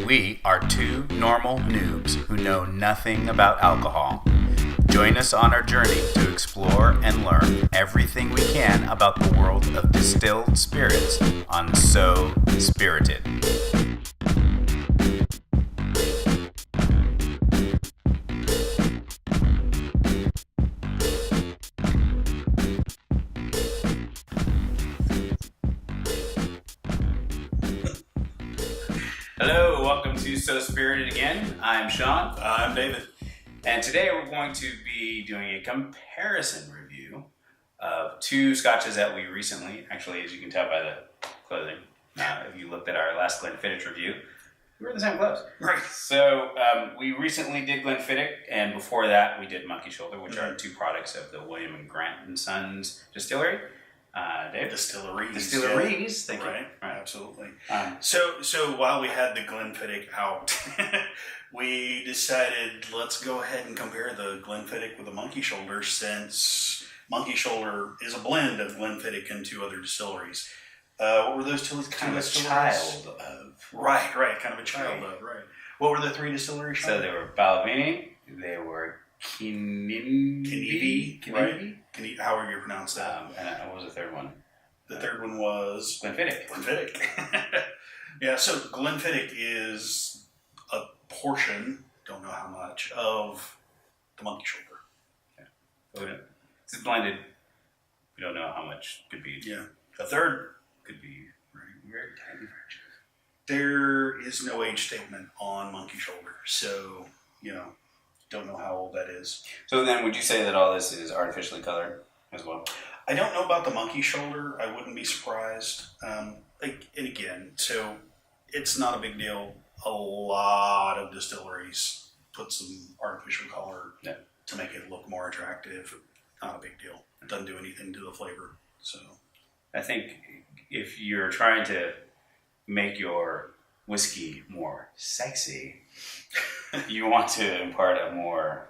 We are two normal noobs who know nothing about alcohol. Join us on our journey to explore and learn everything we can about the world of distilled spirits on So Spirited. Hello, welcome to So Spirited again. I'm Sean. I'm David. And today we're going to be doing a comparison review of two scotches that we recently, actually as you can tell by the clothing, if you looked at our last Glenfiddich review, we were in the same clothes. Right. So we recently did Glenfiddich, and before that we did Monkey Shoulder, which are two products of the William and Grant and Sons Distillery. Dave? Distilleries. Yeah. Thank you. Right, absolutely. So while we had the Glenfiddich out, we decided let's go ahead and compare the Glenfiddich with the Monkey Shoulder, since Monkey Shoulder is a blend of Glenfiddich and two other distilleries. What were those two? Kind of a child of. Right, kind of a child of, right. What were the three distilleries? So they were Balvenie, they were Kinivi, right? However you pronounce that. And what was the third one? The third one was Glenfiddich. Yeah, so Glenfiddich is a portion, don't know how much, of the Monkey Shoulder. Yeah. It's blended. We don't know how much could be. Yeah. A third could be very tiny fraction. There is no age statement on Monkey Shoulder, so, don't know how old that is. So then would you say that all this is artificially colored as well? I don't know about the Monkey Shoulder. I wouldn't be surprised. And again, so it's not a big deal. A lot of distilleries put some artificial color to make it look more attractive. Not a big deal. It doesn't do anything to the flavor. So I think if you're trying to make your whiskey more sexy, you want to impart a more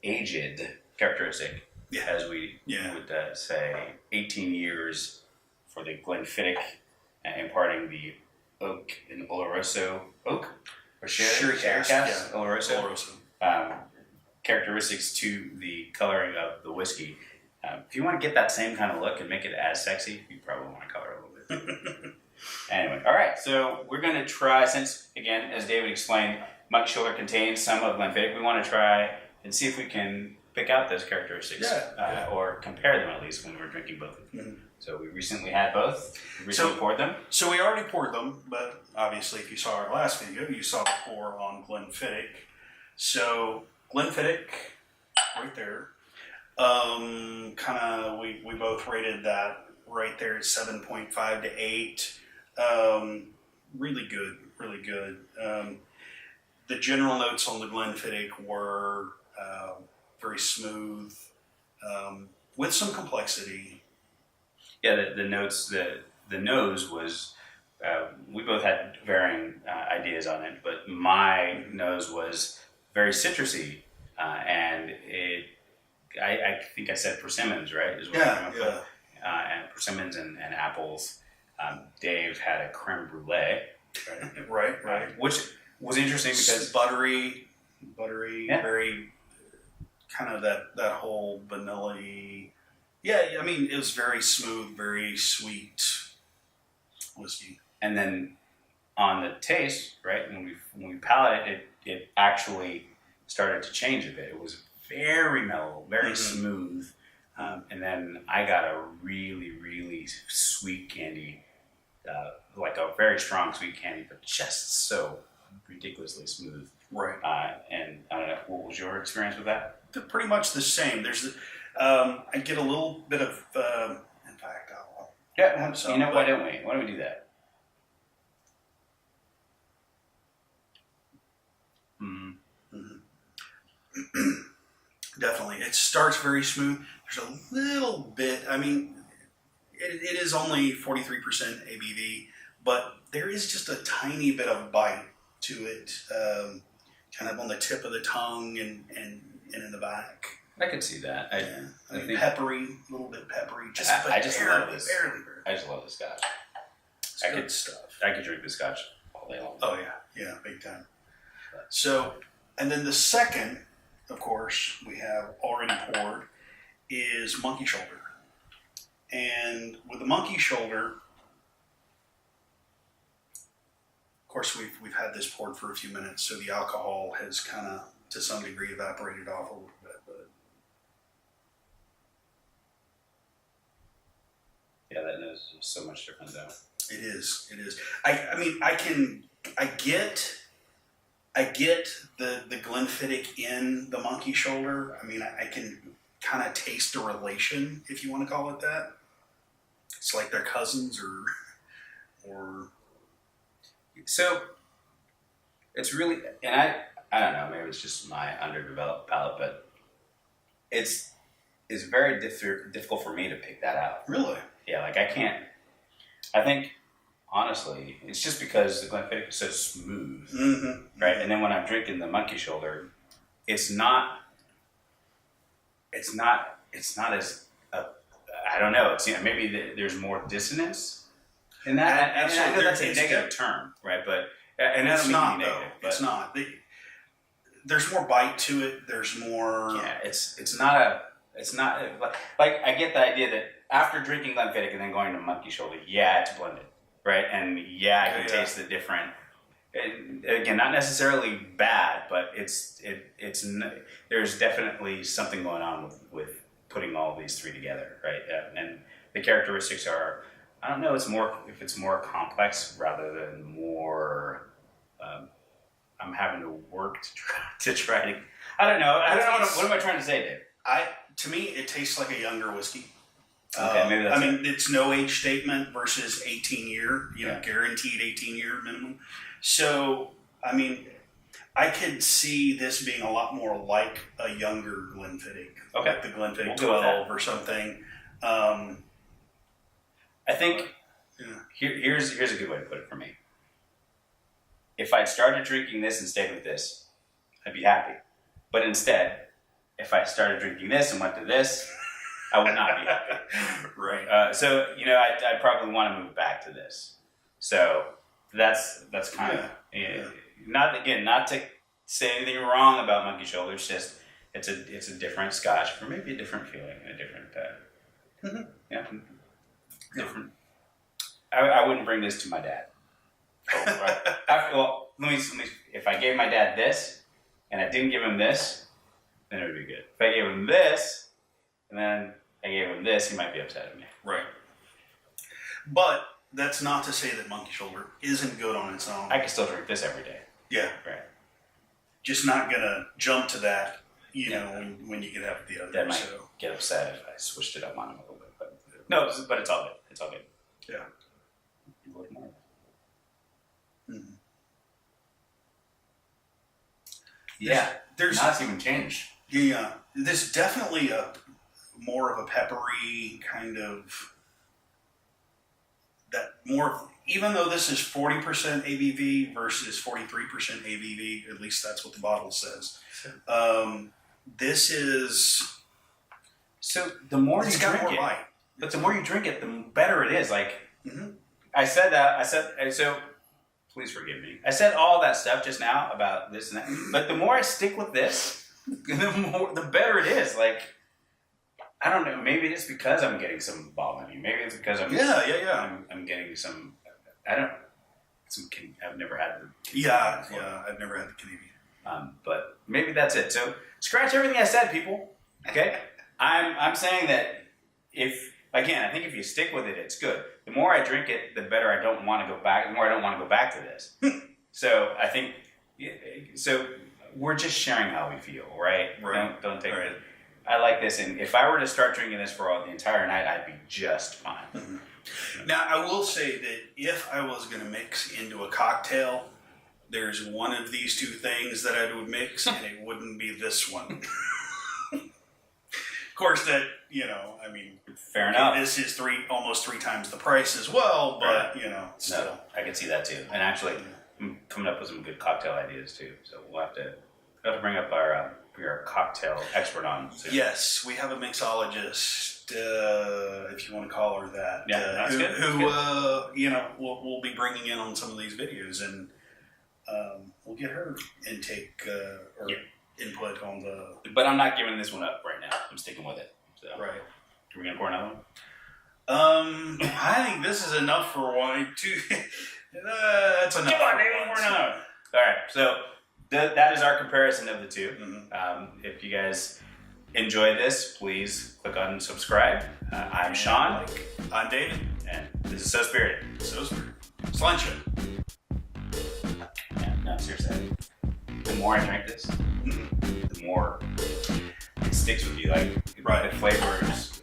aged characteristic, as we would say, 18 years for the Glenfiddich, imparting the oak and Oloroso oak or sherry cask, Oloroso. Characteristics to the coloring of the whiskey. If you want to get that same kind of look and make it as sexy, you probably want to color it a little bit. Anyway, all right, so we're going to try, since, again, as David explained, Monkey Shoulder contains some of Glenfiddich, we want to try and see if we can pick out those characteristics or compare them at least when we're drinking both of them. Mm-hmm. So we recently had both. We recently poured them. So we already poured them, but obviously if you saw our last video, you saw the pour on Glenfiddich. So Glenfiddich, right there, we both rated that right there at 7.5 to 8. Really good. The general notes on the Glenfiddich were very smooth, with some complexity. Yeah, the notes, the nose was, we both had varying ideas on it, but my nose was very citrusy, and I think I said persimmons, right? Is what and persimmons and apples. Dave had a creme brulee. Right. Which was interesting because buttery, very kind of that whole vanilla-y. Yeah, I mean, it was very smooth, very sweet whiskey. And then on the taste, right, when we palate it actually started to change a bit. It was very mellow, very smooth. And then I got a really, really sweet candy, like a very strong sweet candy, but just so ridiculously smooth. Right. And I don't know, what was your experience with that? They're pretty much the same. There's, I get a little bit of, in fact, I'll have some. You know, why don't we do that? Definitely. It starts very smooth. There's a little bit, I mean, it is only 43% ABV, but there is just a tiny bit of bite to it, kind of on the tip of the tongue and in the back. I could see that. I think peppery, a little bit peppery. I just love this. I just love the scotch. It's good stuff. I could drink the scotch day long. Oh yeah, big time. So, and then the second, of course, we have already poured, is Monkey Shoulder. And with the Monkey Shoulder, of course, we've had this poured for a few minutes, so the alcohol has kind of, to some degree, evaporated off a little bit. But yeah, that nose is so much different though. it is. I mean, I get the Glenfiddich in the Monkey Shoulder. I mean, I can kind of taste the relation, if you want to call it that. It's like they're cousins, or. So it's really, and I don't know, maybe it's just my underdeveloped palate, but it's very difficult for me to pick that out. Really? Yeah, like I can't. I think honestly, it's just because the Glenfiddich is so smooth, right? And then when I'm drinking the Monkey Shoulder, it's not as I don't know. It's maybe there's more dissonance in that. And I know that's a negative term, right? But and it's not though. negative, it's not. There's more bite to it. There's more. Yeah, it's not like I get the idea that after drinking Glenfiddich and then going to Monkey Shoulder, yeah, it's blended, right? And yeah, I can taste the different. And again, not necessarily bad, but it's there's definitely something going on with putting all of these three together, right? And the characteristics are, I don't know, it's more complex rather than more. I'm having to work to try to. I don't know. What am I trying to say, Dave? To me, it tastes like a younger whiskey. Okay, maybe that's it's no age statement versus 18-year, guaranteed 18-year minimum. So, I mean, I could see this being a lot more like a younger Glenfiddich, like the Glenfiddich 12 or something. I think here's a good way to put it for me. If I'd started drinking this and stayed with this, I'd be happy. But instead, if I started drinking this and went to this, I would not be happy. Right. So I probably want to move back to this. So that's kind of not to say anything wrong about Monkey Shoulder. It's just it's a different Scotch for maybe a different feeling, a different different. I wouldn't bring this to my dad. Let me. If I gave my dad this and I didn't give him this, then it would be good. If I gave him this and then I gave him this, he might be upset at me. Right. But that's not to say that Monkey Shoulder isn't good on its own. I can still drink this every day. Yeah. Right. Just not gonna jump to that, when you get have the other. That might get upset if I switched it up on him a little bit. But it's all good. It's all good. Yeah. You look more. Mm-hmm. Yeah. There's not even changed. Yeah. There's definitely more of a peppery kind of even though this is 40% ABV versus 43% ABV, at least that's what the bottle says. This is the more it's you got drink more it, bite. but the more you drink it, the better it is. Like I said that. So please forgive me. I said all that stuff just now about this and that. But the more I stick with this, the better it is. Like, I don't know. Maybe it's because I'm getting some vomiting. Maybe it's because I'm I'm getting some. I've never had the Canadian I've never had the Canadian. But maybe that's it. So scratch everything I said, people. Okay, I'm saying that I think if you stick with it, it's good. The more I drink it, the better I don't want to go back. The more I don't want to go back to this. So I think we're just sharing how we feel, right? Don't take it. I like this, and if I were to start drinking this for the entire night, I'd be just fine. Mm-hmm. Now, I will say that if I was going to mix into a cocktail, there's one of these two things that I would mix, and it wouldn't be this one. Of course, that, fair enough. This is almost three times the price as well, but, still. No, I can see that too. And actually, I'm coming up with some good cocktail ideas too. So we'll have to bring up our cocktail expert on soon. Yes, we have a mixologist, if you want to call her that. Yeah, that's good. Who we'll be bringing in on some of these videos, and we'll get her intake or input on the. But I'm not giving this one up right now. I'm sticking with it. So. Right. Are we gonna pour another one? I think this is enough for one, two. That's enough. Come on, baby, pour another one. All right, so that is our comparison of the two. Mm-hmm. If you guys enjoyed this, please click on subscribe. I'm Sean. I'm David. And this is So Spirited. So Spirited. Slideshow. Yeah, no, seriously. The more I drink this, the more it sticks with you. Like, the flavors.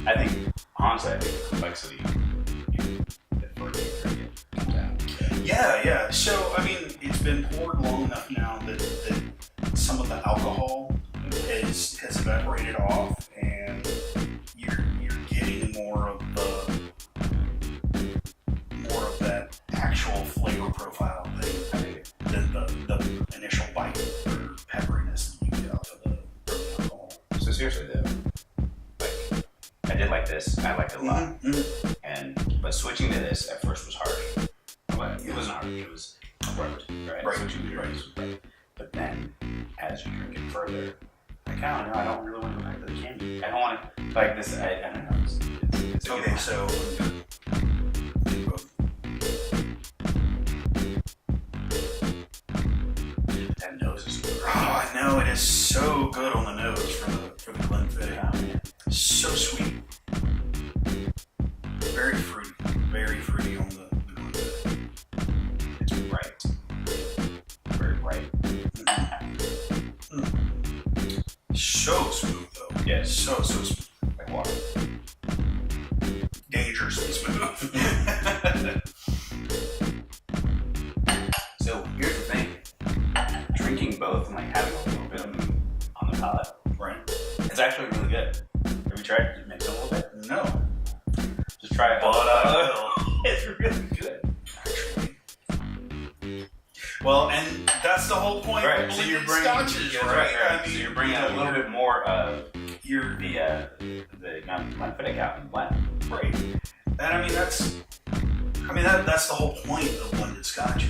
I think, honestly, the complexity the further you drink it comes out. Yeah. So, I mean, it's been poured long enough now that some of the alcohol has evaporated off, and you're getting more of that actual flavor profile than the initial bite or pepperiness that you get off of the alcohol. So seriously though, like, I did like this. I liked it a lot. But switching to this at first was hard. But it wasn't hard. It was abrupt, right? Switching to this was abrupt. But then, as you drink it further, I kind of know I don't really want to go back to the candy. I don't want to like this. I don't know. It's okay. So. That nose is great. Oh, I know, it is so good on the nose for the Glenfiddich. Oh, man. So sweet. Very fruity on the Glenfiddich. It's bright. Very bright. So smooth though. Yeah. So smooth. Like water. Dangerously smooth. So here's the thing. Drinking both and like having a little bit of them on the palate. Right. It's actually really good. Have you tried to mix it a little bit? No. Just try it. But I will. It's really good. Actually. Well, and that's the whole point. Right. So you're bringing scotches, right? I mean, so you're bringing a little bit more of the Glenfiddich out in the blend. Right. And I mean that's the whole point of blended scotches.